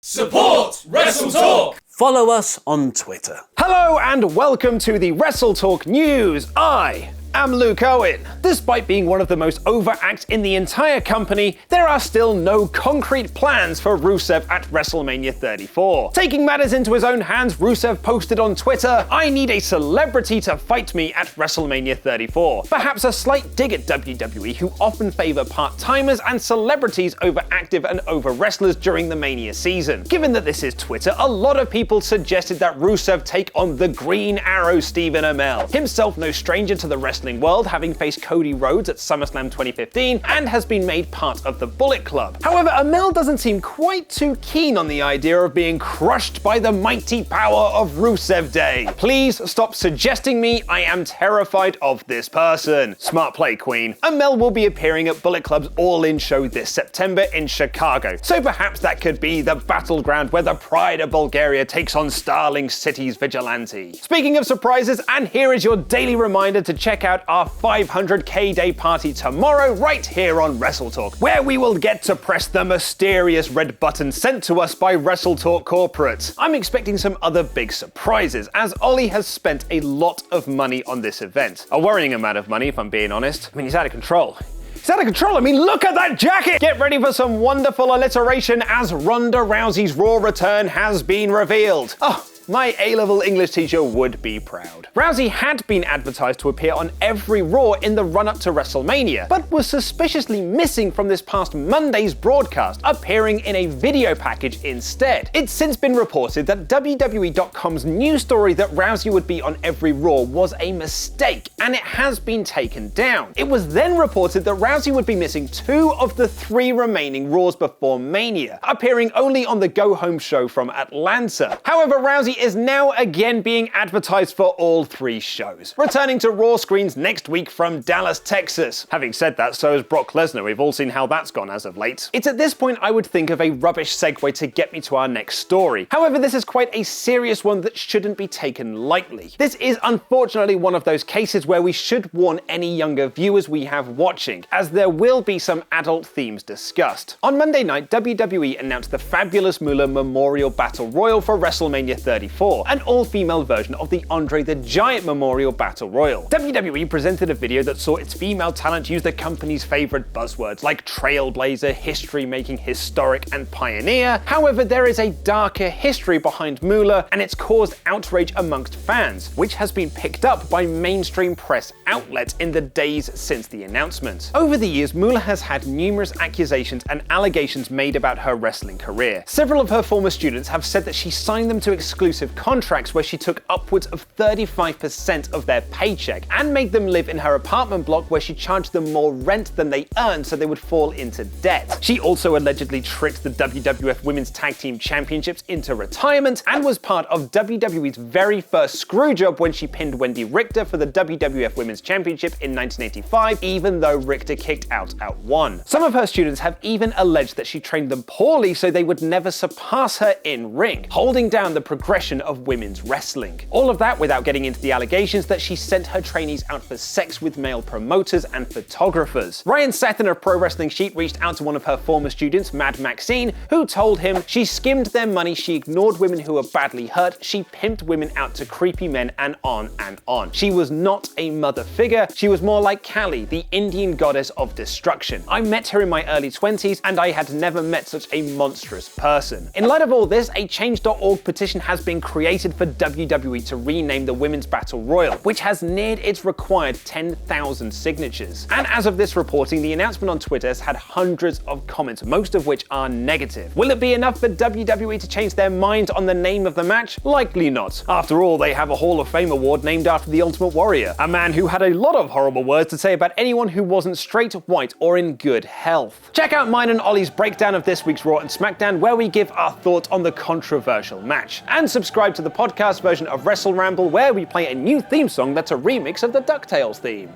Support WrestleTalk! Follow us on Twitter. Hello and welcome to the WrestleTalk News. I'm Luke Owen. Despite being one of the most over acts in the entire company, there are still no concrete plans for Rusev at WrestleMania 34. Taking matters into his own hands, Rusev posted on Twitter, "I need a celebrity to fight me at WrestleMania 34. Perhaps a slight dig at WWE, who often favor part-timers and celebrities over active and over wrestlers during the Mania season. Given that this is Twitter, a lot of people suggested that Rusev take on the Green Arrow Stephen Amell, himself no stranger to the wrestling world, having faced Cody Rhodes at SummerSlam 2015 and has been made part of the Bullet Club. However, Amell doesn't seem quite too keen on the idea of being crushed by the mighty power of Rusev Day. Please stop suggesting me, I am terrified of this person." Smart play, Queen. Amell will be appearing at Bullet Club's All In show this September in Chicago, so perhaps that could be the battleground where the pride of Bulgaria takes on Starling City's vigilante. Speaking of surprises, and here is your daily reminder to check out our 500k day party tomorrow right here on WrestleTalk, where we will get to press the mysterious red button sent to us by WrestleTalk Corporate. I'm expecting some other big surprises, as Ollie has spent a lot of money on this event. A worrying amount of money, if I'm being honest. I mean, he's out of control. It's out of control. I mean, look at that jacket! Get ready for some wonderful alliteration as Ronda Rousey's Raw return has been revealed. Oh, my A-level English teacher would be proud. Rousey had been advertised to appear on every Raw in the run-up to WrestleMania, but was suspiciously missing from this past Monday's broadcast, appearing in a video package instead. It's since been reported that WWE.com's news story that Rousey would be on every Raw was a mistake, and it has been taken down. It was then reported that Rousey would be missing 2 of the 3 remaining Raws before Mania, appearing only on the go-home show from Atlanta. However, Rousey is now again being advertised for all 3 shows, returning to Raw screens next week from Dallas, Texas. Having said that, so is Brock Lesnar. We've all seen how that's gone as of late. It's at this point I would think of a rubbish segue to get me to our next story. However, this is quite a serious one that shouldn't be taken lightly. This is unfortunately one of those cases where we should warn any younger viewers we have watching, as there will be some adult themes discussed. On Monday night, WWE announced the Fabulous Moolah Memorial Battle Royal for WrestleMania 34. An all-female version of the Andre the Giant Memorial Battle Royal. WWE presented a video that saw its female talent use the company's favorite buzzwords like trailblazer, history-making, historic, and pioneer. However, there is a darker history behind Moolah, and it's caused outrage amongst fans, which has been picked up by mainstream press outlets in the days since the announcement. Over the years, Moolah has had numerous accusations and allegations made about her wrestling career. Several of her former students have said that she signed them to exclusive contracts where she took upwards of 35% of their paycheck and made them live in her apartment block where she charged them more rent than they earned so they would fall into debt. She also allegedly tricked the WWF Women's Tag Team Championships into retirement and was part of WWE's very first screw job when she pinned Wendy Richter for the WWF Women's Championship in 1985, even though Richter kicked out at 1. Some of her students have even alleged that she trained them poorly so they would never surpass her in ring, holding down the progression of women's wrestling. All of that without getting into the allegations that she sent her trainees out for sex with male promoters and photographers. Ryan Satin of Pro Wrestling Sheet reached out to one of her former students, Mad Maxine, who told him she skimmed their money, she ignored women who were badly hurt, she pimped women out to creepy men, and on and on. She was not a mother figure, she was more like Kali, the Indian goddess of destruction. I met her in my early 20s and I had never met such a monstrous person. In light of all this, a Change.org petition has been created for WWE to rename the Women's Battle Royal, which has neared its required 10,000 signatures. And as of this reporting, the announcement on Twitter has had hundreds of comments, most of which are negative. Will it be enough for WWE to change their mind on the name of the match? Likely not. After all, they have a Hall of Fame award named after the Ultimate Warrior, a man who had a lot of horrible words to say about anyone who wasn't straight, white, or in good health. Check out mine and Ollie's breakdown of this week's Raw and SmackDown, where we give our thoughts on the controversial match. And subscribe to the podcast version of Wrestle Ramble, where we play a new theme song that's a remix of the DuckTales theme.